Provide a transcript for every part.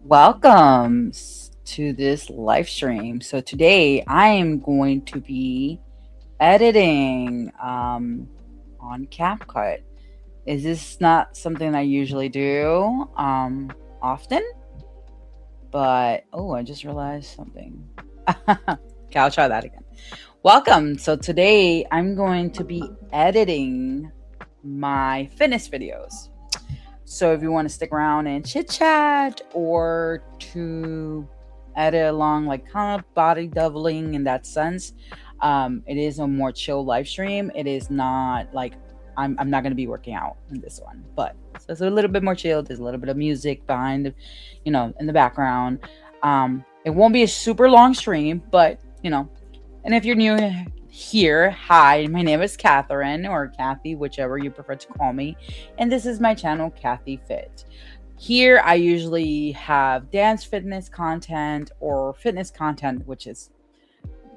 Welcome to this live stream. So today I am going to be editing on CapCut. Is this not something I usually do often? But I just realized something. Okay, I'll try that again. Welcome. So today I'm going to be editing my fitness videos. So if you want to stick around and chit chat or to edit along, like kind of body doubling in that sense, it is a more chill live stream. It is not like I'm not going to be working out in this one, but so it's a little bit more chill. There's a little bit of music behind, in the background. It won't be a super long stream, but and if you're new here, hi, my name is Catherine or Kathy, whichever you prefer to call me, and this is my channel, Kathy Fit. Here, I usually have dance fitness content or fitness content, which is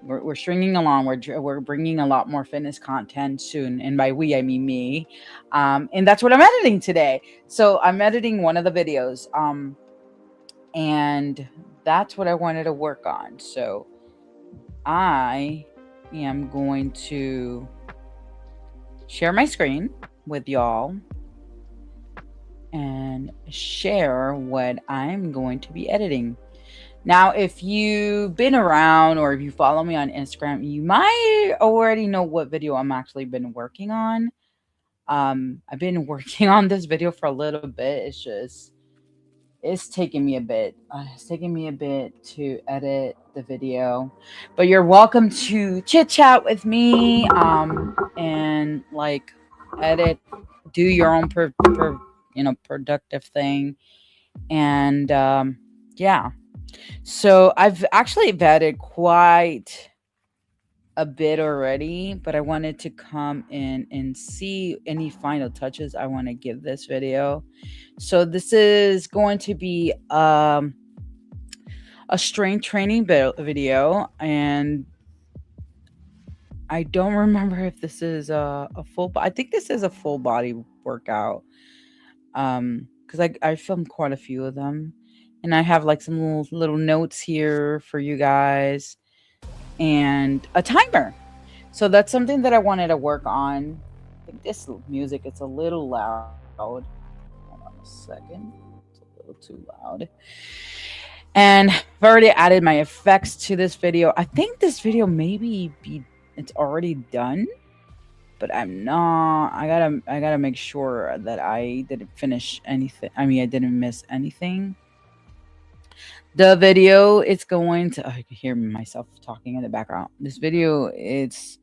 we're stringing along. We're bringing a lot more fitness content soon, and by we I mean me, and that's what I'm editing today. So I'm editing one of the videos, and that's what I wanted to work on. So I am going to share my screen with y'all and share what I'm going to be editing. Now, if you've been around or if you follow me on Instagram, you might already know what video I'm actually been working on. I've been working on this video for a little bit. It's taking me a bit. It's taking me a bit to edit the video, but you're welcome to chit chat with me, and like edit, do your own productive thing, and yeah. So I've actually vetted quite a bit already, but I wanted to come in and see any final touches I want to give this video. So this is going to be a strength training video, and I don't remember if this is a full. I think this is a full body workout. Because I filmed quite a few of them, and I have like some little notes here for you guys, and a timer. So that's something that I wanted to work on. I think this music is a little loud. Hold on a second. It's a little too loud. And I've already added my effects to this video. I think this video maybe it's already done, but I'm not. I gotta make sure that I didn't finish anything. I mean, I didn't miss anything. The video it's going to. I can hear myself talking in the background. This video it's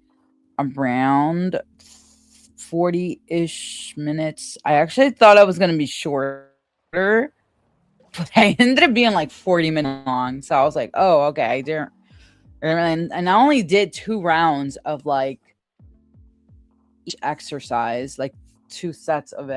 around 40-ish minutes. I actually thought I was gonna be shorter, but I ended up being like 40 minutes long. So I was like, oh, okay, and I only did 2 rounds of like each exercise, like 2 sets of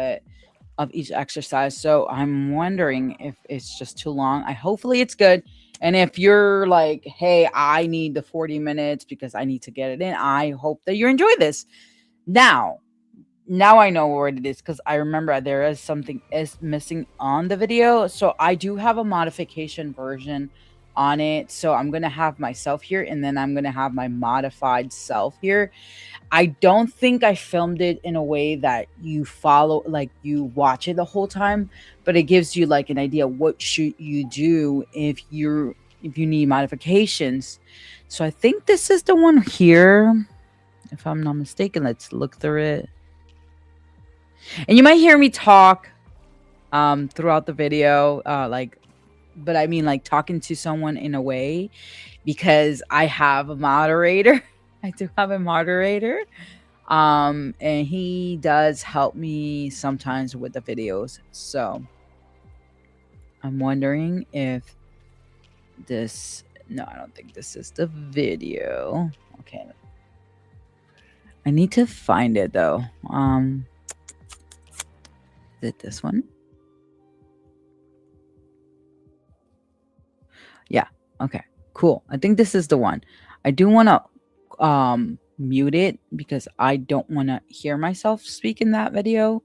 each exercise. So I'm wondering if it's just too long. Hopefully it's good. And if you're like, hey, I need the 40 minutes because I need to get it in, I hope that you enjoy this. Now I know what it is because I remember there is something is missing on the video. So I do have a modification version on it. So I'm gonna have myself here and then I'm gonna have my modified self here. I don't think I filmed it in a way that you follow, like you watch it the whole time, but it gives you like an idea what should you do if you need modifications. So I think this is the one here, if I'm not mistaken. Let's look through it. And you might hear me talk throughout the video, but I mean like talking to someone in a way because I have a moderator. I do have a moderator. And he does help me sometimes with the videos. So I'm wondering if this no, I don't think this is the video. Okay. I need to find it though. Is it this one? Yeah. Okay. Cool. I think this is the one. I do want to mute it because I don't want to hear myself speak in that video.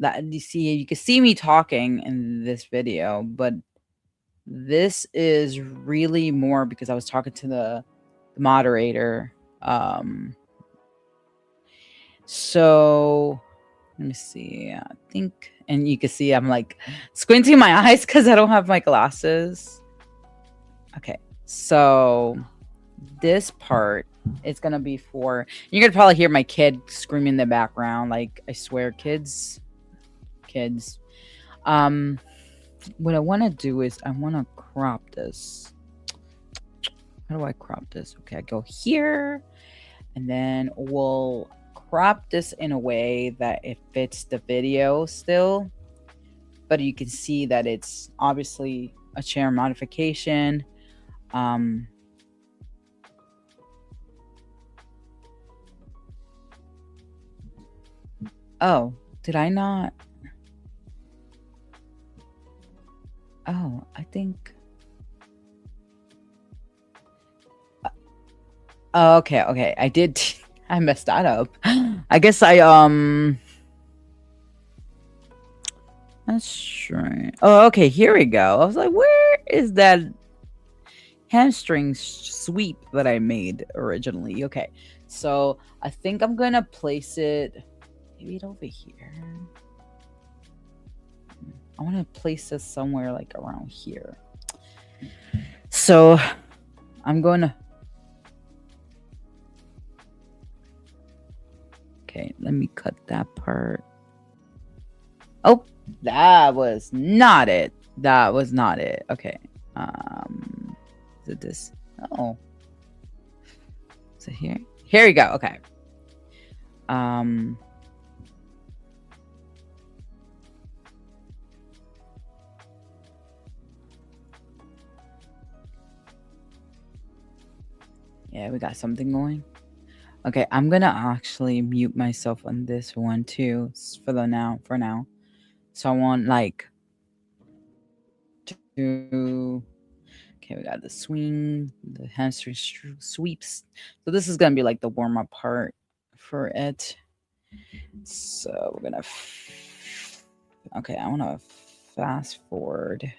that you can see me talking in this video, but this is really more because I was talking to the moderator. So let me see. I think, and you can see I'm like squinting my eyes because I don't have my glasses. Okay, so this part is gonna be for, you're gonna probably hear my kid screaming in the background. Like, I swear, kids. What I want to do is I want to crop this. How do I crop this? Okay, I go here, and then we'll crop this in a way that it fits the video still, but you can see that it's obviously a chair modification. Oh, did I not? Oh, I think. Oh, okay. I did. I messed that up. I guess that's right. Oh, okay. Here we go. I was like, where is that hamstring sweep that I made originally? Okay, so I think I'm gonna place it maybe over here. I want to place this somewhere like around here. So I'm going to. Okay, let me cut that part. Oh, that was not it. That was not it. Okay. Is it this? Oh. Is it here? Here we go. Okay. Yeah, we got something going. Okay, I'm gonna actually mute myself on this one too for now. So I want like to. Okay, we got the swing, the hamstring sweeps. So this is gonna be like the warm up part for it. So we're gonna. Okay, I want to fast forward.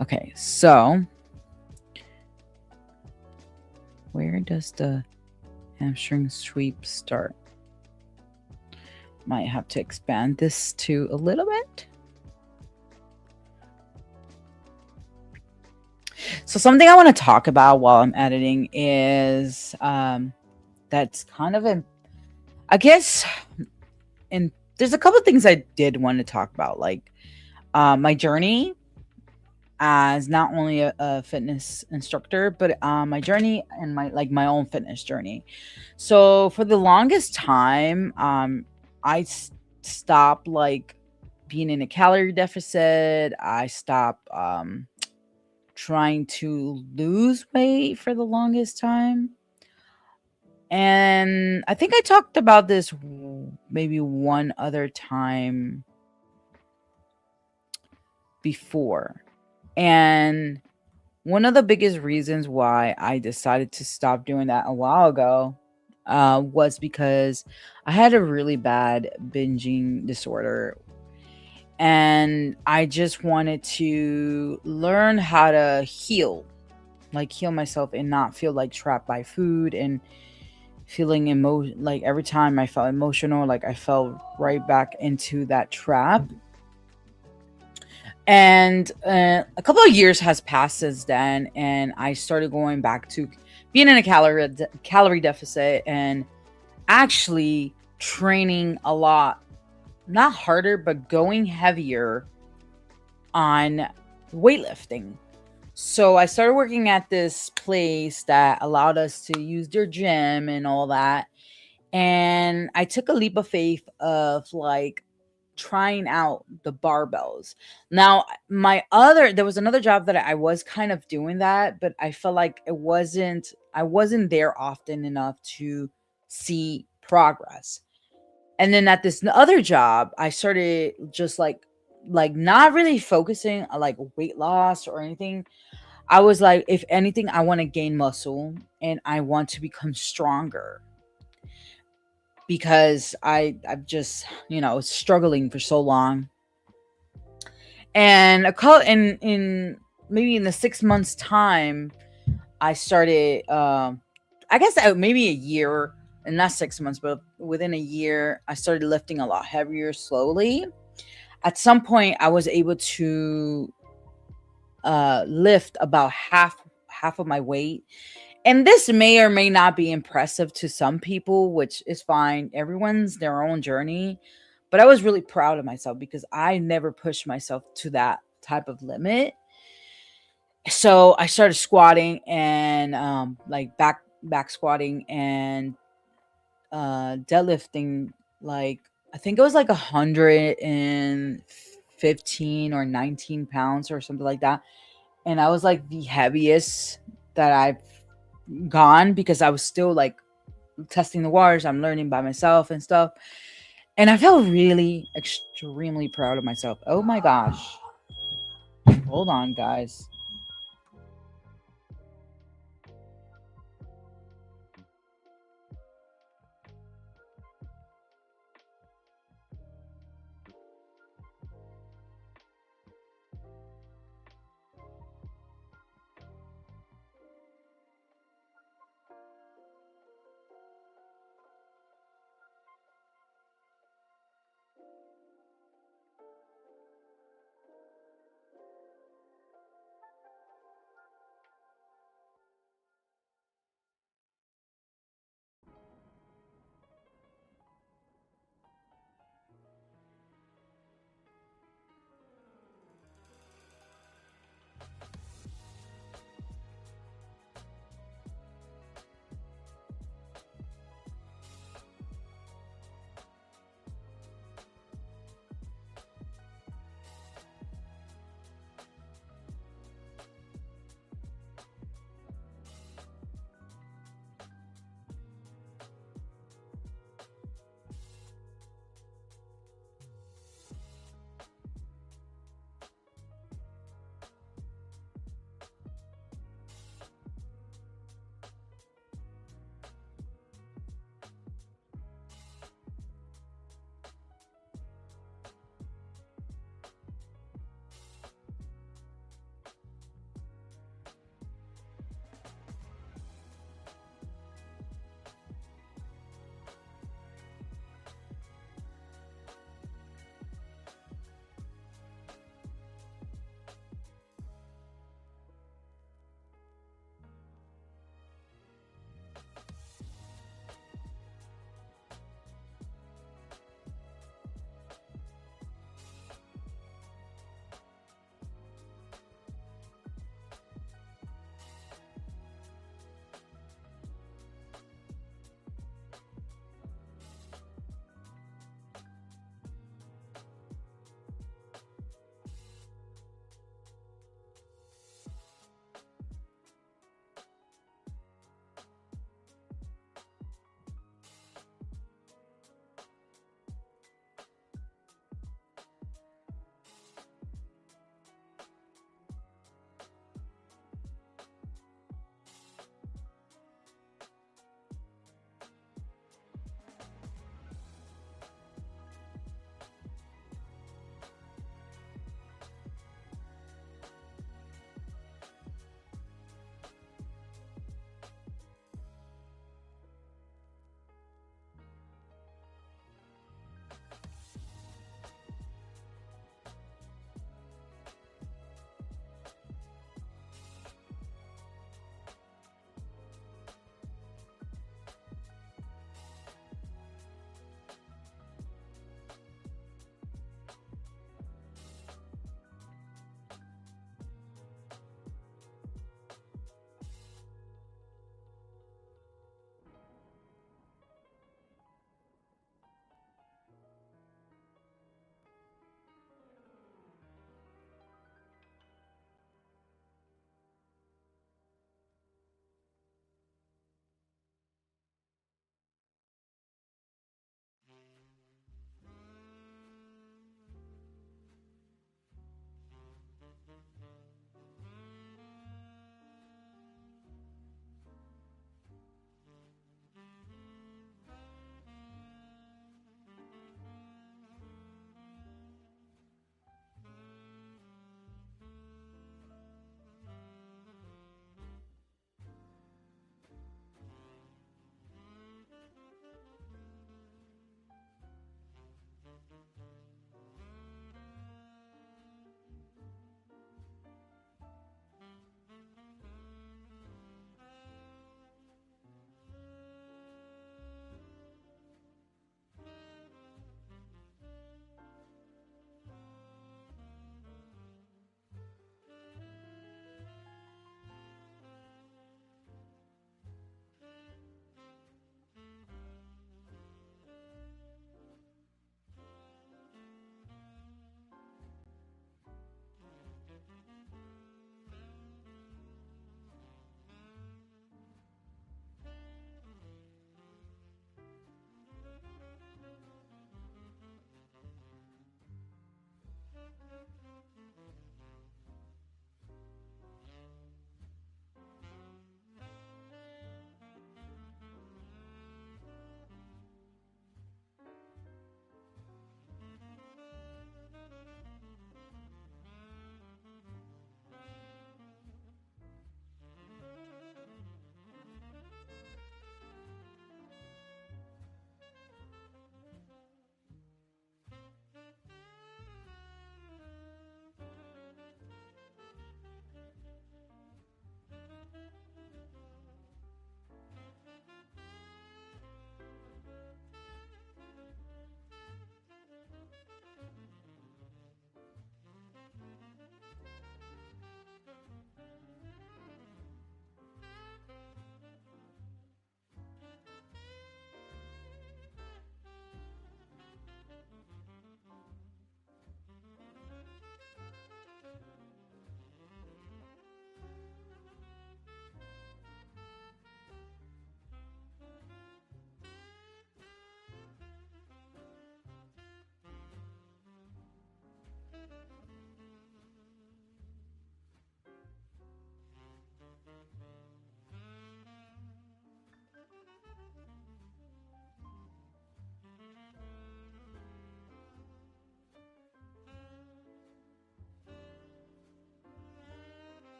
Okay, so where does the hamstring sweep start? Might have to expand this to a little bit. So something I want to talk about while I'm editing is that's kind of I guess, and there's a couple things I did want to talk about, like my journey as not only a fitness instructor, but my journey and my own fitness journey. So for the longest time, I stopped like being in a calorie deficit. I stopped trying to lose weight for the longest time. And I think I talked about this maybe one other time before. And one of the biggest reasons why I decided to stop doing that a while ago was because I had a really bad binging disorder. And I just wanted to learn how to heal myself and not feel like trapped by food and feeling like every time I felt emotional, like I fell right back into that trap. And a couple of years has passed since then, and I started going back to being in a calorie deficit and actually training a lot, not harder, but going heavier on weightlifting. So I started working at this place that allowed us to use their gym and all that. And I took a leap of faith of like trying out the barbells. Now, there was another job that I was kind of doing that, but I felt like I wasn't there often enough to see progress. And then at this other job, I started just like not really focusing on like weight loss or anything. I was like, if anything, I want to gain muscle and I want to become stronger because I've just, struggling for so long. And in maybe in the 6 months time, I started, I guess maybe a year, and not 6 months, but within a year, I started lifting a lot heavier slowly. At some point, I was able to lift about half of my weight. And this may or may not be impressive to some people, which is fine. Everyone's their own journey. But I was really proud of myself because I never pushed myself to that type of limit. So I started squatting and like back squatting and deadlifting, like I think it was like 115 or 19 pounds or something like that. And I was like the heaviest that I've gone because I was still like testing the waters. I'm learning by myself and stuff. And I felt really extremely proud of myself. Oh my gosh. Hold on, guys.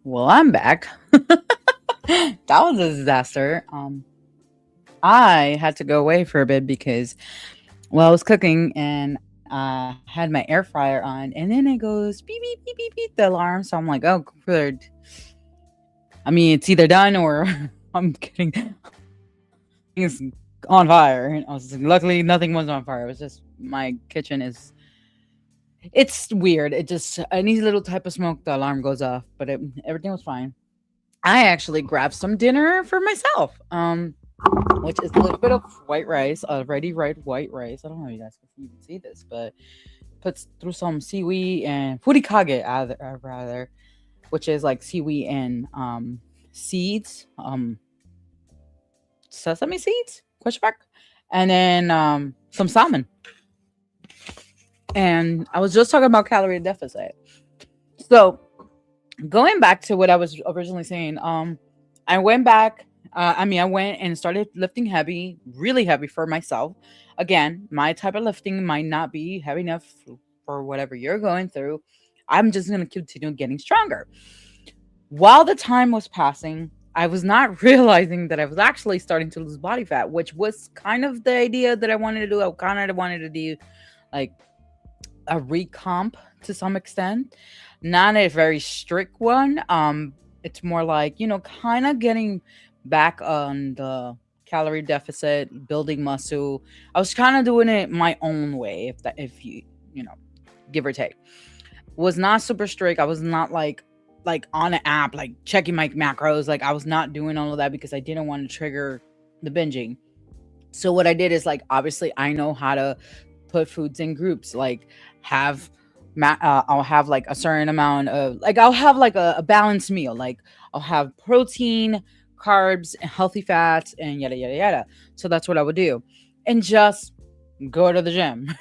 Well, I'm back. That was a disaster. I had to go away for a bit because, well, I was cooking and I had my air fryer on, and then it goes beep beep beep beep beep the alarm. So I'm like, oh, good. I mean, it's either done or I'm getting things on fire. And I was like, luckily nothing was on fire. It was just my kitchen is. It's weird. It just any little type of smoke, the alarm goes off. But everything was fine. I actually grabbed some dinner for myself. Which is a little bit of white rice, already red white rice. I don't know if you guys can even see this, but puts through some seaweed and furikage, rather, which is like seaweed and seeds, sesame seeds, question mark, and then some salmon. And I was just talking about calorie deficit. So going back to what I was originally saying, I went back. I went and started lifting heavy, really heavy for myself. Again, my type of lifting might not be heavy enough for whatever you're going through. I'm just going to continue getting stronger. While the time was passing, I was not realizing that I was actually starting to lose body fat, which was kind of the idea that I wanted to do. I kind of wanted to do like a recomp to some extent, not a very strict one. It's more like, kind of getting back on the calorie deficit, building muscle. I was kind of doing it my own way, if you know, give or take. Was not super strict. I was not like on an app, like checking my macros. Like I was not doing all of that because I didn't want to trigger the binging. So what I did is like obviously I know how to put foods in groups. Like have I'll have like a certain amount of like I'll have like a balanced meal. Like I'll have protein, carbs, and healthy fats, and yada yada yada. So that's what I would do, and just go to the gym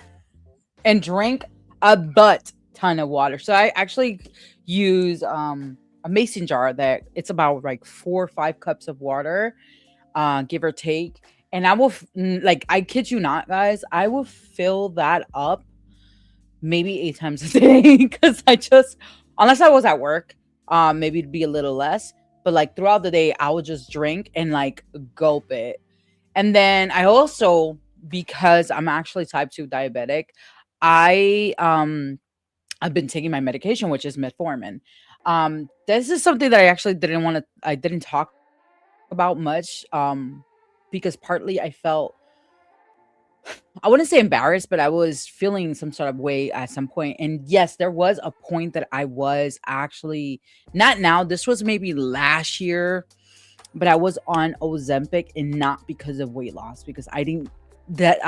and drink a butt ton of water. So I actually use a mason jar that it's about like 4 or 5 cups of water, give or take. And I will like I kid you not, guys, I will fill that up maybe 8 times a day because I just unless I was at work, maybe it'd be a little less. But like throughout the day, I would just drink and like gulp it. And then I also, because I'm actually type 2 diabetic, I I've been taking my medication, which is metformin. This is something that I actually I didn't talk about much, because partly I felt, I wouldn't say embarrassed, but I was feeling some sort of way at some point. And yes, there was a point that I was actually, not now, this was maybe last year, but I was on Ozempic, and not because of weight loss, because I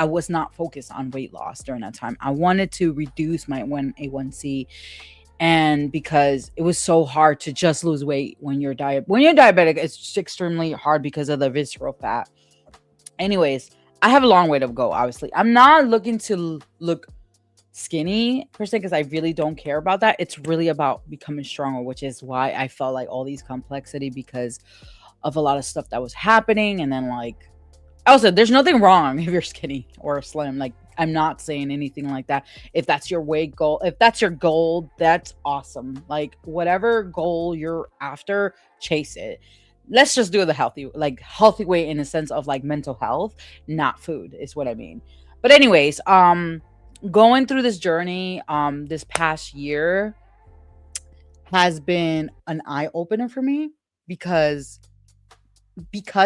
was not focused on weight loss during that time. I wanted to reduce my 1A1C, and because it was so hard to just lose weight when you're diabetic, it's just extremely hard because of the visceral fat. Anyways, I have a long way to go. Obviously, I'm not looking to look skinny per se because I really don't care about that. It's really about becoming stronger, which is why I felt like all these complexity because of a lot of stuff that was happening. And then like also, there's nothing wrong if you're skinny or slim. Like, I'm not saying anything like that. If that's your weight goal, if that's your goal, that's awesome. Like, whatever goal you're after, chase it. Let's just do the healthy way in the sense of like mental health, not food, is what I mean. But anyways, going through this journey, this past year has been an eye opener for me because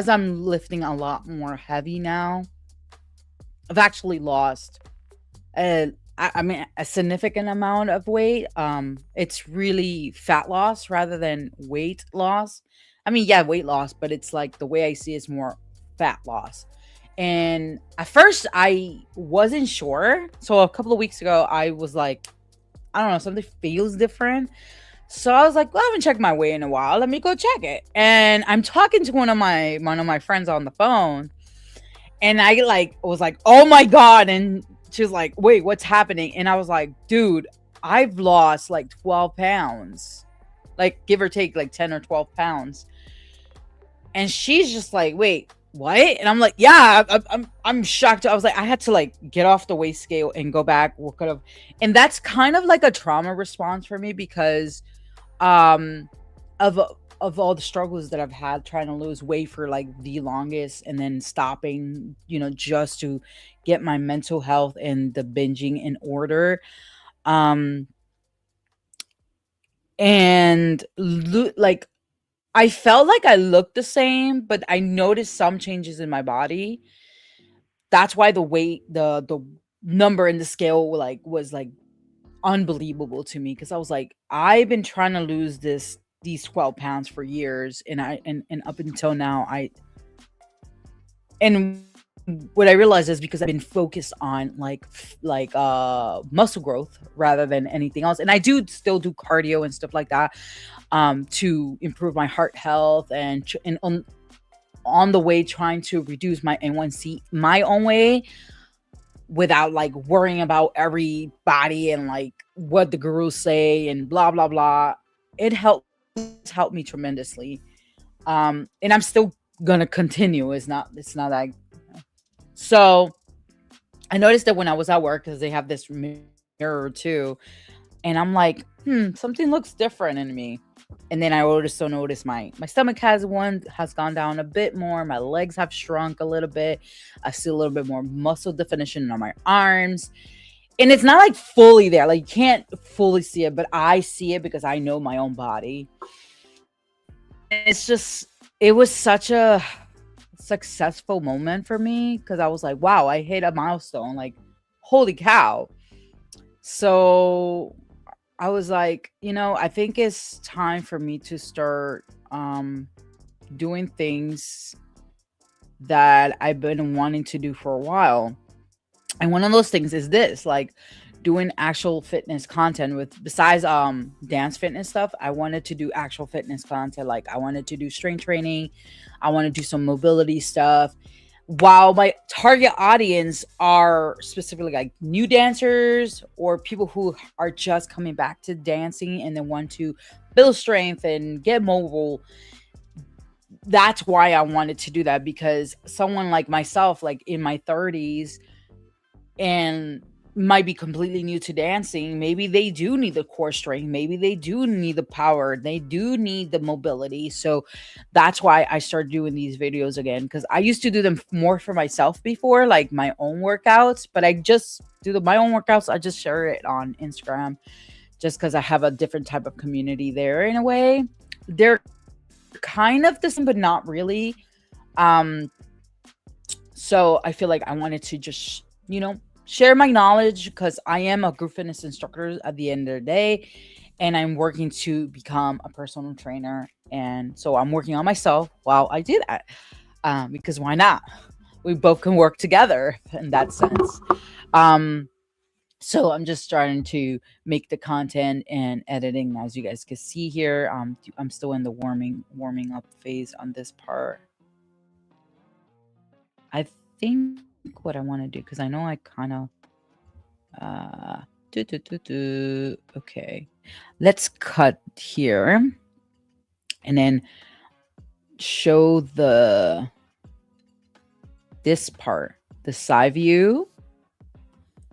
I'm lifting a lot more heavy now. I've actually lost a significant amount of weight. It's really fat loss rather than weight loss. I mean, yeah, weight loss, but it's like the way I see it's more fat loss. And at first I wasn't sure. So a couple of weeks ago, I was like, I don't know, something feels different. So I was like, well, I haven't checked my weight in a while. Let me go check it. And I'm talking to one of my friends on the phone, and I like was like, oh my God. And she was like, wait, what's happening? And I was like, dude, I've lost like 12 pounds, like give or take like 10 or 12 pounds. And she's just like, wait, what? And I'm like, yeah, I'm shocked. I was like, I had to like get off the weight scale and go back. What could have, and that's kind of like a trauma response for me because, um, of of all the struggles that I've had trying to lose weight for like the longest and then stopping, just to get my mental health and the binging in order. Um and like I felt like I looked the same, but I noticed some changes in my body. That's why the weight, the number in the scale like was like unbelievable to me, because I was like, I've been trying to lose these 12 pounds for years, and and up until now and what I realized is because I've been focused on muscle growth rather than anything else. And I do still do cardio and stuff like that to improve my heart health, and on the way trying to reduce my A1C my own way without like worrying about everybody and like what the gurus say and blah blah blah. It helped me tremendously. And I'm still gonna continue. It's not like, so I noticed that when I was at work, because they have this mirror too, and I'm like, something looks different in me. And then I also noticed my stomach has gone down a bit more. My legs have shrunk a little bit. I see a little bit more muscle definition on my arms. And it's not like fully there. Like you can't fully see it, but I see it because I know my own body. It was such a successful moment for me, because I was like, wow, I hit a milestone. Like, holy cow. So I was like, I think it's time for me to start doing things that I've been wanting to do for a while. And one of those things is this, like doing actual fitness content with, besides dance fitness stuff. I wanted to do actual fitness content. Like I wanted to do strength training. I want to do some mobility stuff. While my target audience are specifically like new dancers or people who are just coming back to dancing and they want to build strength and get mobile. That's why I wanted to do that, because someone like myself, like in my 30s, and might be completely new to dancing, maybe they do need the core strength, maybe they do need the power, they do need the mobility. So that's why I started doing these videos again, because I used to do them more for myself before, like my own workouts, but I just do my own workouts. I just share it on Instagram just because I have a different type of community there. In a way, they're kind of the same, but not really. So I feel like I wanted to just share my knowledge, because I am a group fitness instructor at the end of the day, and I'm working to become a personal trainer. And so I'm working on myself while I do that, because why not? We both can work together in that sense. So I'm just starting to make the content and editing, as you guys can see here. I'm still in the warming up phase on this part. I think what I want to do, because I know I kind of okay, let's cut here and then show this part, the side view,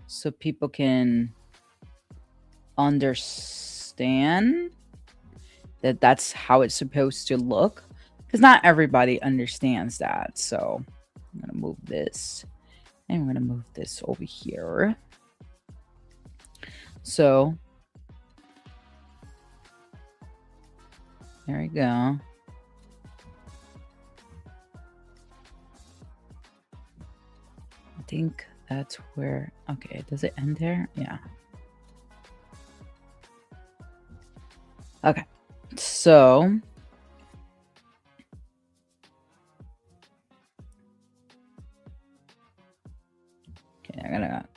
so people can understand that that's how it's supposed to look, because not everybody understands that. So I'm gonna move this, and we're gonna move this over here. So there we go. I think that's where, okay, does it end there? Yeah. Okay, so okay, I'm gonna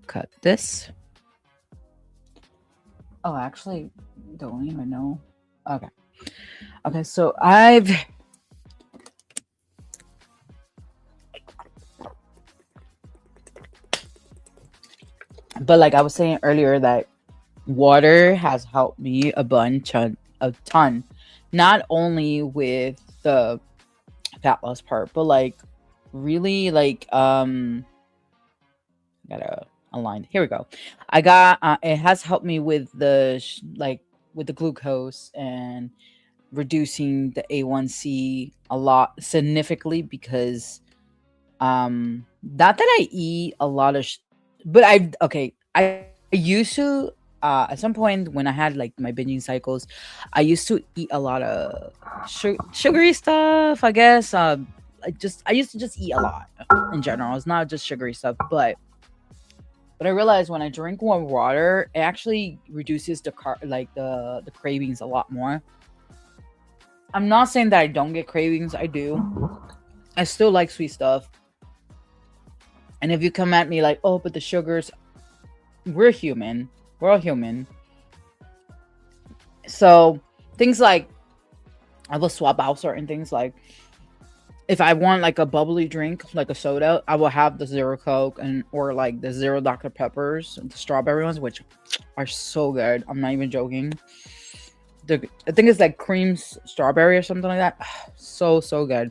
cut this. Oh, actually, don't even know. Okay, so but like I was saying earlier, that water has helped me a ton, not only with the fat loss part, but like really like gotta align. Here we go. I got it has helped me with the like with the glucose and reducing the A1C a lot significantly because not that I eat a lot of but I okay, I used to at some point when I had like my binging cycles, I used to eat a lot of sugary stuff, I guess. I used to just eat a lot in general. It's not just sugary stuff, but I realized when I drink more water, it actually reduces the cravings a lot more. I'm not saying that I don't get cravings. I do. I still like sweet stuff. And if you come at me like, oh, but the sugars, we're human. We're all human. So things like I will swap out certain things. Like if I want like a bubbly drink, like a soda, I will have the zero Coke and or like the zero Dr. Peppers, the strawberry ones, which are so good. I'm not even joking. I think it's like cream strawberry or something like that. So good.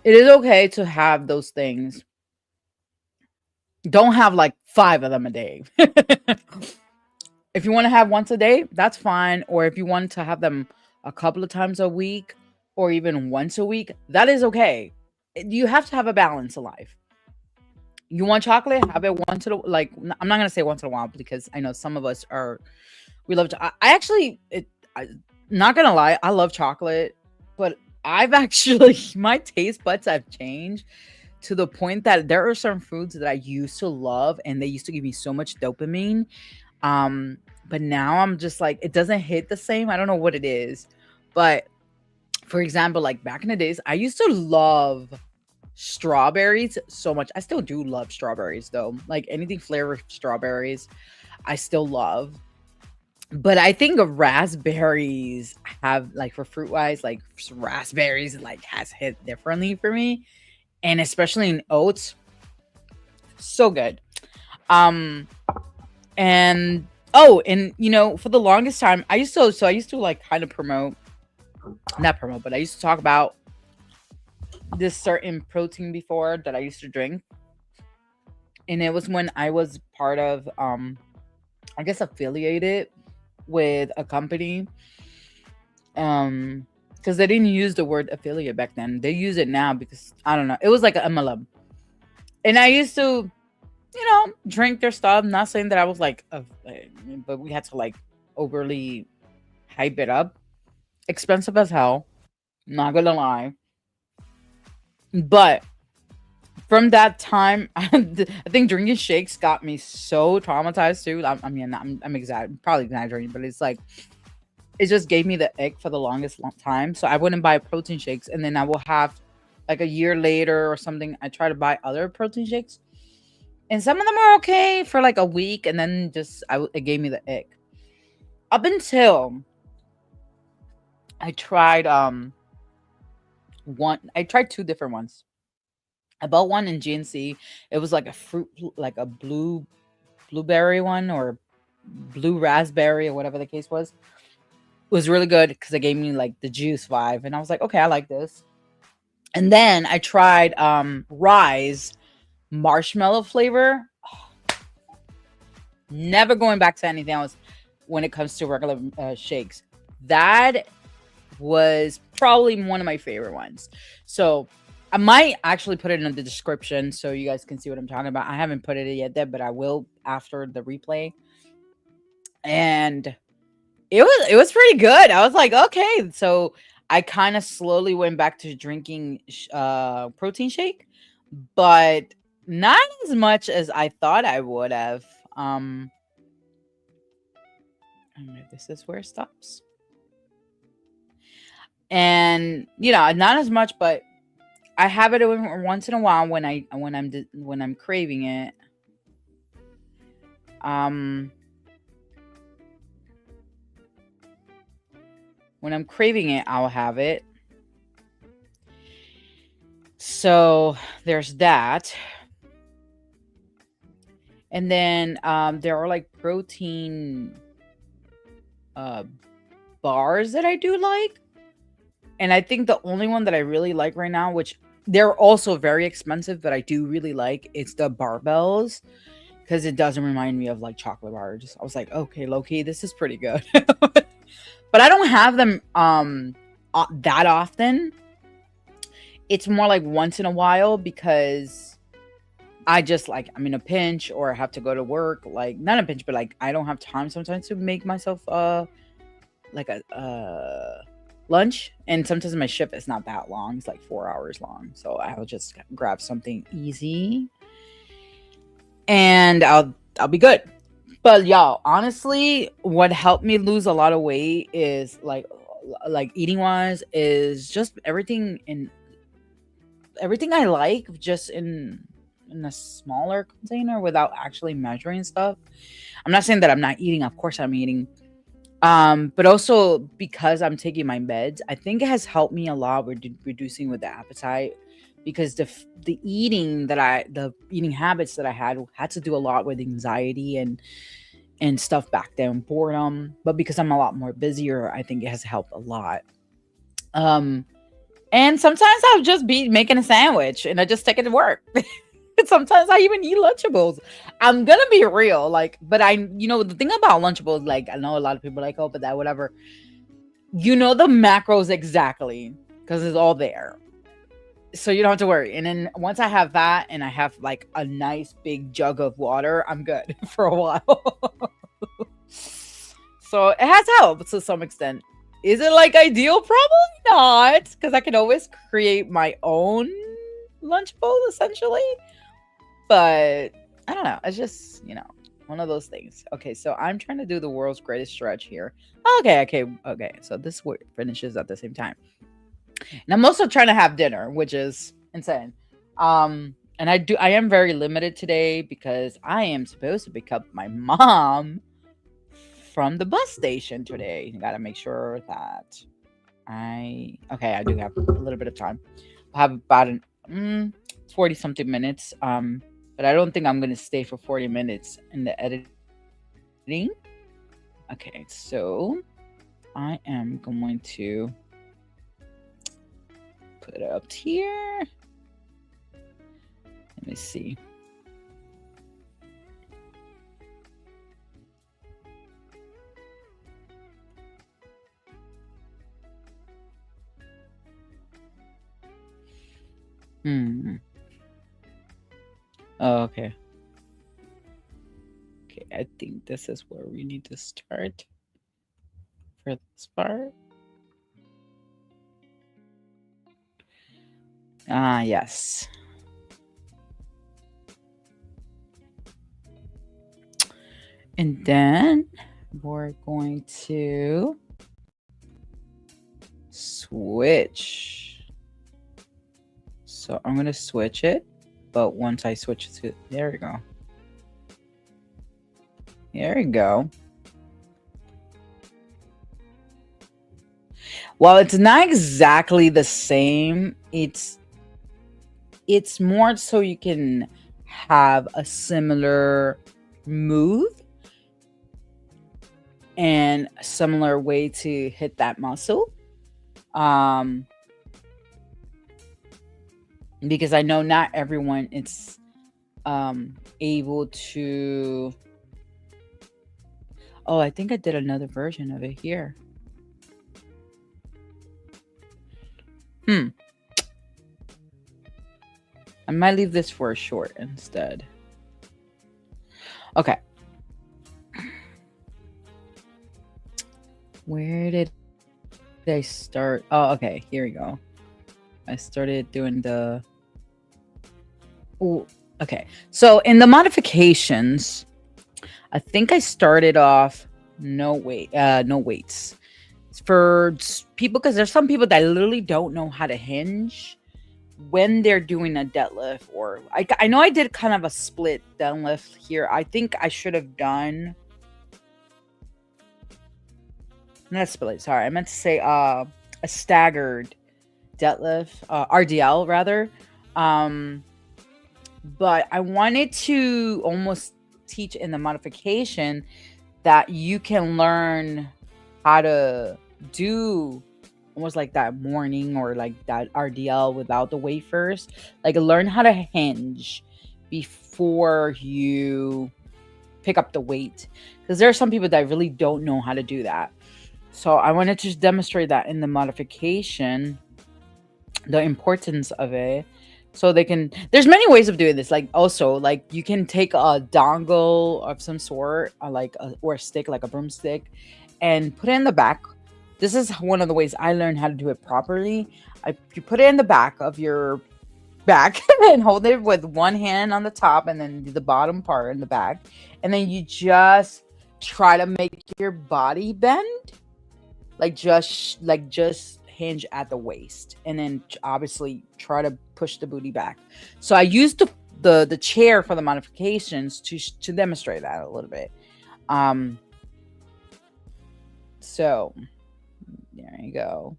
It is okay to have those things. Don't have like 5 of them a day. If you want to have once a day, that's fine. Or if you want to have them a couple of times a week or even once a week, that is okay. You have to have a balance in life. You want chocolate, have it once in a like. I'm not gonna say once in a while because I know some of us are. We love. I actually, not gonna lie, I love chocolate, but I've actually my taste buds have changed to the point that there are some foods that I used to love and they used to give me so much dopamine. But now I'm just like, it doesn't hit the same. I don't know what it is. But for example, like back in the days, I used to love strawberries so much. I still do love strawberries though. Like anything flavored strawberries, I still love. But I think raspberries have like for fruit wise, like raspberries like has hit differently for me. And especially in oats, so good. Um and oh, and for the longest time I used to like kind of not promote, but I used to talk about this certain protein before that I used to drink. And it was when I was part of I guess affiliated with a company. Because they didn't use the word affiliate back then. They use it now because I don't know. It was like an MLM. And I used to, drink their stuff. Not saying that I was like, but we had to like overly hype it up. Expensive as hell. Not gonna lie. But from that time, I think drinking shakes got me so traumatized too. I mean, I'm probably exaggerating, but it's like it just gave me the ick for the longest long time. So I wouldn't buy protein shakes, and then I will have like a year later or something. I try to buy other protein shakes, and some of them are okay for like a week, and then it gave me the ick. Up until I tried I tried 2 different ones. I bought one in GNC. It was like a fruit, like a blueberry one or blue raspberry or whatever the case was. It was really good because it gave me like the juice vibe, and I was like, okay, I like this. And then I tried Rise marshmallow flavor. Never going back to anything else when it comes to regular shakes. That was probably one of my favorite ones. So I might actually put it in the description so you guys can see what I'm talking about. I haven't put it yet there, but I will after the replay. And it was pretty good. I was like, okay. So I kind of slowly went back to drinking protein shake, but not as much as I thought I would have. I don't know if this is where it stops. And not as much, but I have it once in a while when I'm craving it. When I'm craving it, I'll have it. So there's that. And then there are like protein bars that I do like. And I think the only one that I really like right now, which they're also very expensive, but I do really like, it's the barbells. Because it doesn't remind me of like chocolate bars. I was like, okay, low-key, this is pretty good. but I don't have them that often. It's more like once in a while because I just like I'm in a pinch or I have to go to work. Like not a pinch, but like I don't have time sometimes to make myself like a lunch. And sometimes my shift is not that long; it's like 4 hours long. So I'll just grab something easy, and I'll be good. But y'all, honestly, what helped me lose a lot of weight is like eating wise is just everything I like just in a smaller container without actually measuring stuff. I'm not saying that I'm not eating, of course I'm eating. But also because I'm taking my meds, I think it has helped me a lot with reducing with the appetite because the eating habits that I had to do a lot with anxiety and stuff back then, boredom. But because I'm a lot more busier, I think it has helped a lot. Um, and sometimes I'll just be making a sandwich and I just take it to work. Sometimes I even eat Lunchables. I'm gonna be real, like, but the thing about Lunchables, like, I know a lot of people are like, oh, but that whatever. The macros exactly because it's all there, so you don't have to worry. And then once I have that, and I have like a nice big jug of water, I'm good for a while. So it has helped to some extent. Is it like ideal? Probably not, because I can always create my own Lunchable essentially. But I don't know. It's just, one of those things. Okay, so I'm trying to do the world's greatest stretch here. Okay. So this finishes at the same time. And I'm also trying to have dinner, which is insane. And I am very limited today because I am supposed to pick up my mom from the bus station today. You gotta make sure that I do have a little bit of time. I have about 40 something minutes. But I don't think I'm going to stay for 40 minutes in the editing. Okay, so I am going to put it up here. Let me see. Oh, okay. Okay, I think this is where we need to start for this part. Yes. And then we're going to switch. So I'm going to switch it. But once I switch to, there we go. There we go. Well, it's not exactly the same. It's more so you can have a similar move and a similar way to hit that muscle. Because I know not everyone is able to. Oh, I think I did another version of it here. I might leave this for a short instead. Okay. Where did I start? Oh, okay. Here we go. I started doing the. Ooh, okay. So in the modifications, I think I started off no weights for people, because there's some people that literally don't know how to hinge when they're doing a deadlift, or I know I did kind of a split deadlift here. I think I should have done not split. Sorry, I meant to say a staggered deadlift, RDL rather. But I wanted to almost teach in the modification that you can learn how to do almost like that morning or like that RDL without the weight first. Like learn how to hinge before you pick up the weight. Because there are some people that really don't know how to do that. So I wanted to demonstrate that in the modification, the importance of it. So they can, there's many ways of doing this. Like also, like you can take a dongle of some sort, or a stick, like a broomstick, and put it in the back. This is one of the ways I learned how to do it properly. You put it in the back of your back and hold it with one hand on the top and then the bottom part in the back. And then you just try to make your body bend, just hinge at the waist, and then obviously try to push the booty back. So I used the chair for the modifications to demonstrate that a little bit. So there you go.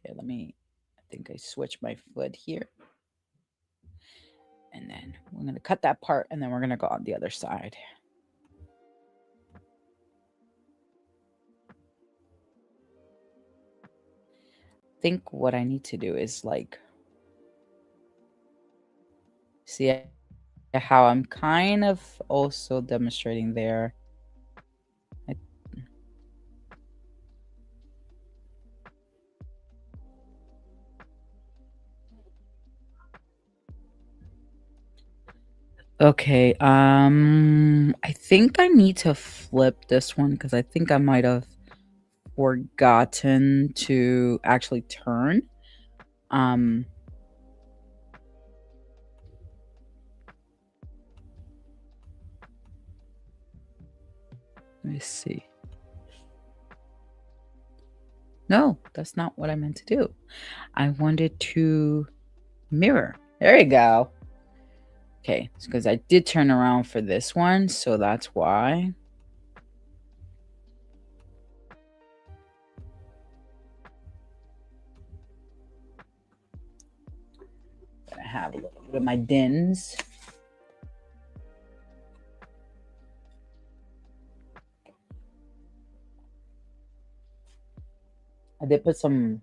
Okay, I think I switched my foot here. And then we're going to cut that part, and then we're going to go on the other side. I think what I need to do is see how I'm kind of also demonstrating there. Okay, I think I need to flip this one because I think I might have forgotten to actually turn. Let me see. No, that's not what I meant to do. I wanted to mirror. There you go. Okay, it's because I did turn around for this one, so that's why. I have a little bit of my dins. I did put some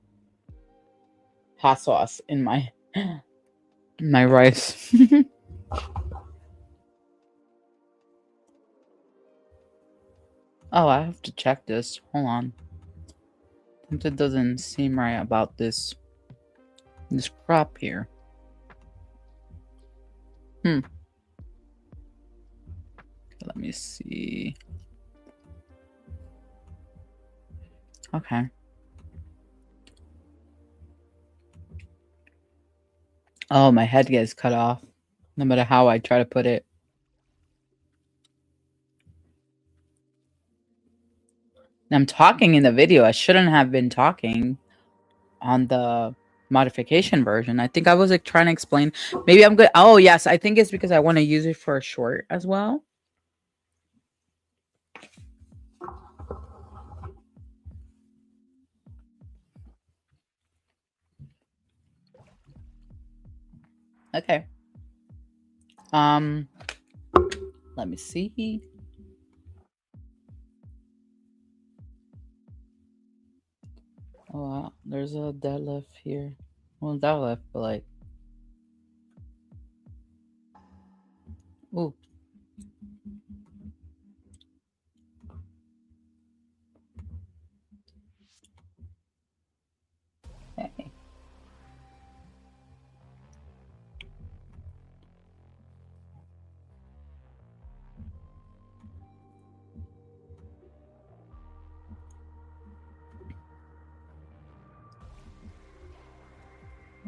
hot sauce in my rice. Oh, I have to check this. Hold on. Something doesn't seem right about this crop here. Let me see. Okay. Oh, my head gets cut off. No matter how I try to put it. I'm talking in the video. I shouldn't have been talking on the modification version. I think I was trying to explain. Maybe I'm good. Oh, yes. I think it's because I want to use it for a short as well. Okay. Let me see. Oh, wow. There's a deadlift here. Well, deadlift, but like. Ooh. Hey.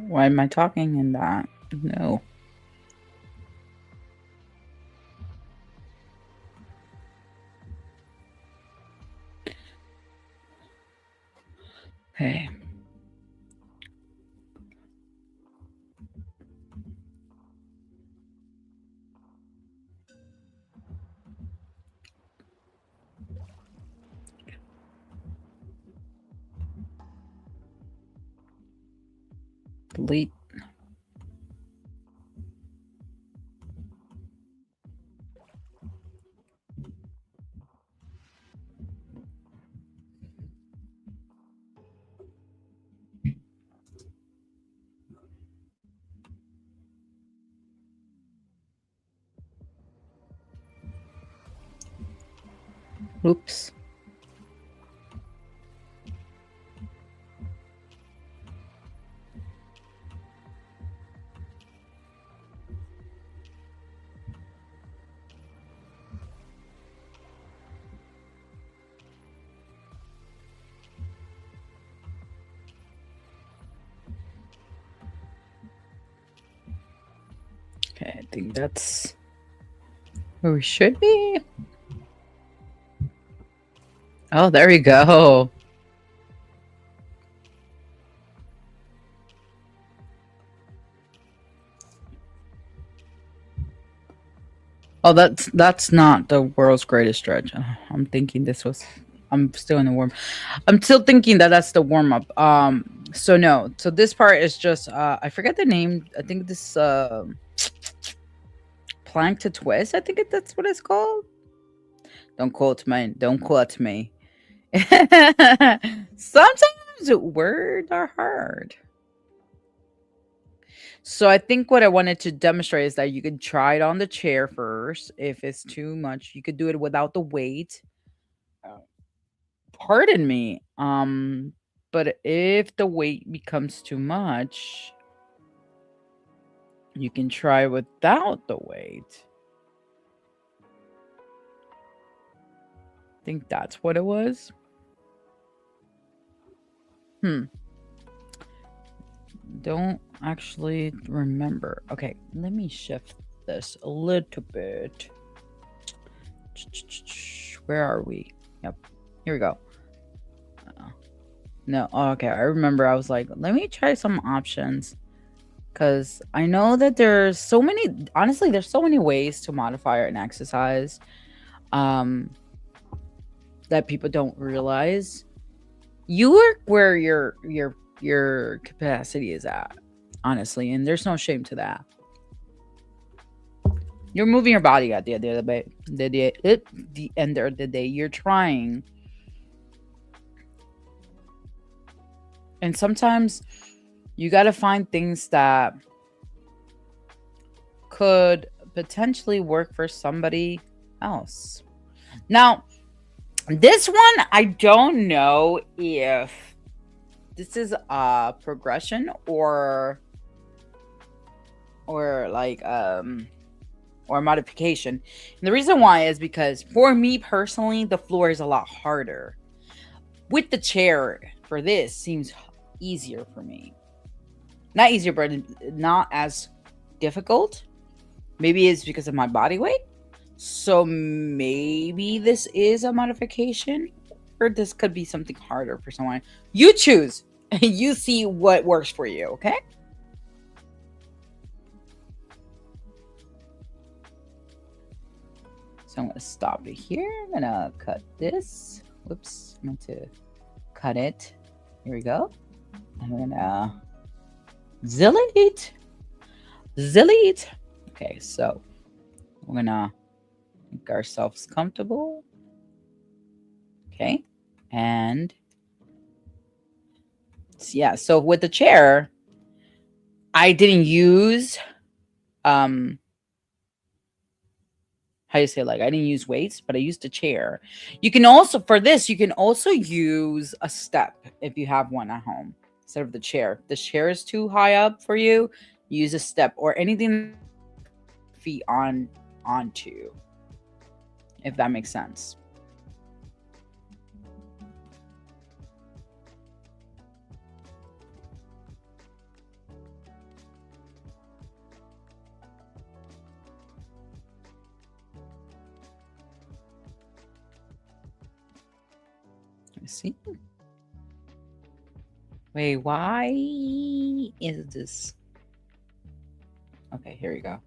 Why am I talking in that? No. Hey. Delete. Oops. think that's where we should be. Oh, there we go. Oh, that's not the world's greatest stretch. I'm thinking this was. I'm still in the warm. I'm still thinking that that's the warm up. So no. So this part is just. I forget the name. I think this plank to twist. I think that's what it's called. Don't quote me. Don't quote me. Sometimes words are hard. So I think what I wanted to demonstrate is that you could try it on the chair first. If it's too much, you could do it without the weight. Pardon me. But if the weight becomes too much, you can try without the weight. I think that's what it was. Don't actually remember. Okay, let me shift this a little bit. Where are we? Yep, here we go. No, okay, I remember. I was like, let me try some options, because I know that there's so many. Honestly, there's so many ways to modify an exercise that people don't realize. You work where your capacity is at, honestly, and there's no shame to that. You're moving your body at the end of the end of the day. You're trying, and sometimes you got to find things that could potentially work for somebody else. Now, this one, I don't know if this is a progression or like or modification. And the reason why is because for me personally, the floor is a lot harder. With the chair for this seems easier for me. Not easier, but not as difficult. Maybe it's because of my body weight. So maybe this is a modification, or this could be something harder for someone. You choose. You see what works for you, okay? So I'm going to stop it here. I'm going to cut this. Whoops. I meant to cut it. Here we go. I'm going to delete. Okay, so we're going to make ourselves comfortable. Okay. And yeah, so with the chair, I didn't use how you say, like, I didn't use weights, but I used a chair. You can also, for this, you can also use a step if you have one at home instead of the chair. If the chair is too high up for you, use a step or anything feet onto, if that makes sense. See? Wait, why is this? Okay, here we go.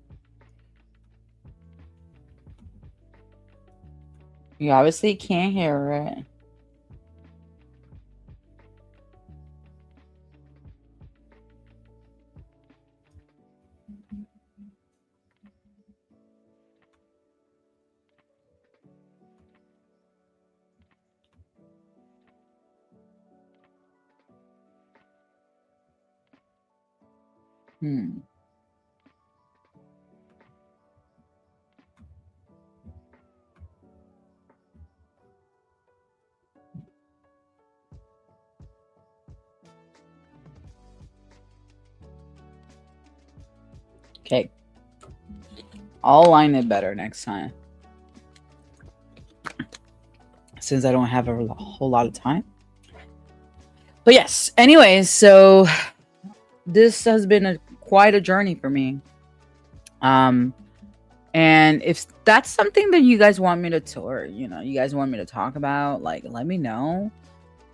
You obviously can't hear it. Okay. I'll line it better next time, since I don't have a whole lot of time. But yes, anyways, so this has been quite a journey for me. Um, and if that's something that you guys want me to, or you guys want me to talk about, like, let me know.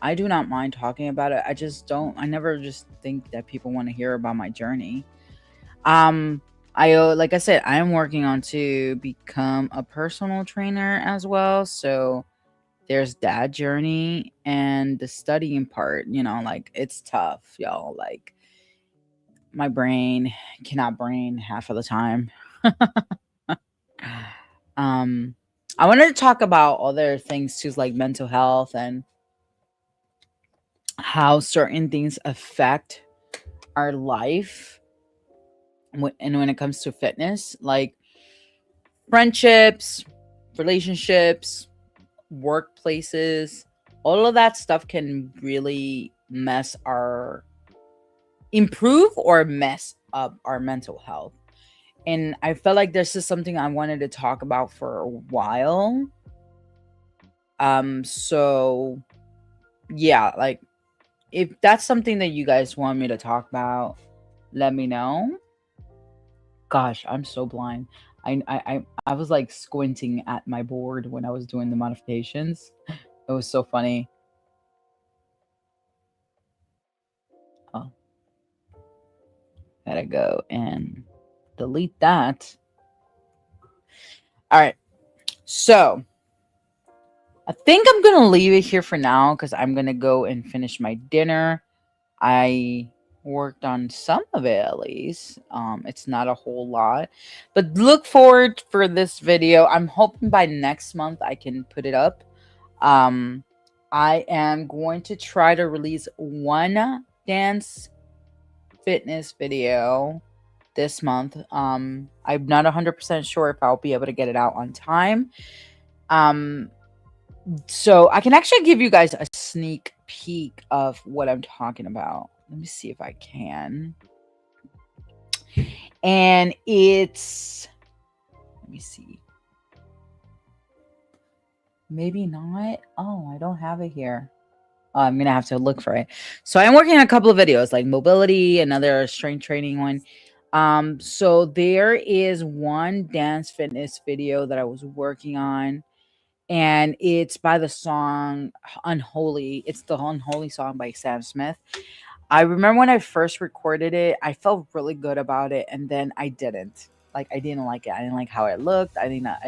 I do not mind talking about it. I just don't. I never just think that people want to hear about my journey. Um, like I said, I am working on to become a personal trainer as well. So there's that journey and the studying part. Like it's tough, y'all. Like my brain cannot brain half of the time. um, I wanted to talk about other things too, like mental health and how certain things affect our life and when it comes to fitness, like friendships, relationships, workplaces, all of that stuff can really improve or mess up our mental health. And I felt like this is something I wanted to talk about for a while. So yeah, like if that's something that you guys want me to talk about, let me know. Gosh, I'm so blind. I was like squinting at my board when I was doing the modifications. It was so funny. Oh, gotta go and delete that. All right. So I think I'm gonna leave it here for now because I'm gonna go and finish my dinner. I worked on some of it at least. It's not a whole lot, but look forward for this video. I'm hoping by next month I can put it up. Um, I am going to try to release one dance fitness video this month. I'm not 100% sure if I'll be able to get it out on time. So I can actually give you guys a sneak peek of what I'm talking about. Let me see if I can. And it's, let me see. Maybe not. Oh, I don't have it here. I'm going to have to look for it. So I'm working on a couple of videos like mobility, another strength training one. So there is one dance fitness video that I was working on, and it's by the song Unholy. It's the Unholy song by Sam Smith. I remember when I first recorded it, I felt really good about it, and then I didn't. Like I didn't like it. I didn't like how it looked. I think that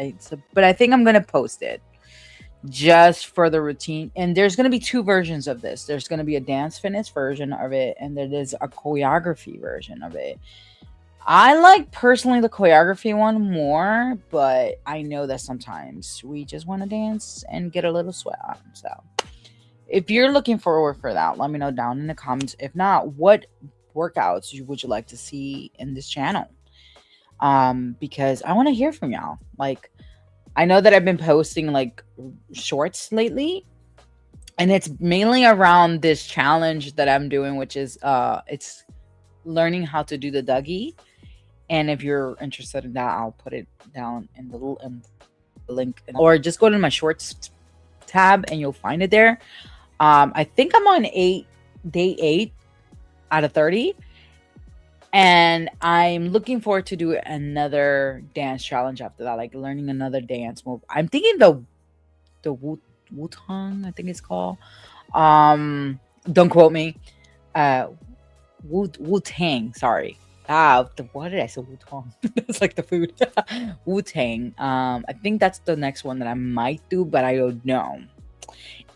but I think I'm gonna post it just for the routine. And there's gonna be two versions of this. There's gonna be a dance fitness version of it, and there is a choreography version of it. I like personally the choreography one more, but I know that sometimes we just want to dance and get a little sweat on. So if you're looking forward for that, let me know down in the comments. If not, what workouts would you like to see in this channel? Because I want to hear from y'all. Like, I know that I've been posting like shorts lately, and it's mainly around this challenge that I'm doing, which is it's learning how to do the Dougie. And if you're interested in that, I'll put it down in the link, or just go to my shorts tab and you'll find it there. I think I'm on day 8 out of 30, and I'm looking forward to do another dance challenge after that, like learning another dance move. I'm thinking the Wu-Tang, I think it's called. Don't quote me. Wu-Tang, sorry. What did I say? Wu-Tang. It's like the food. Wu-Tang. I think that's the next one that I might do, but I don't know.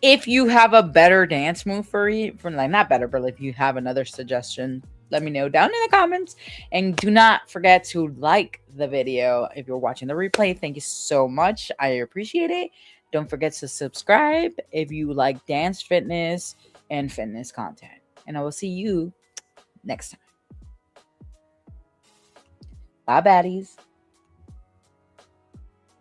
If you have a better dance move for like not better, but if you have another suggestion, let me know down in the comments. And do not forget to like the video if you're watching the replay. Thank you so much. I appreciate it. Don't forget to subscribe if you like dance, fitness, and fitness content. And I will see you next time. Bye, baddies.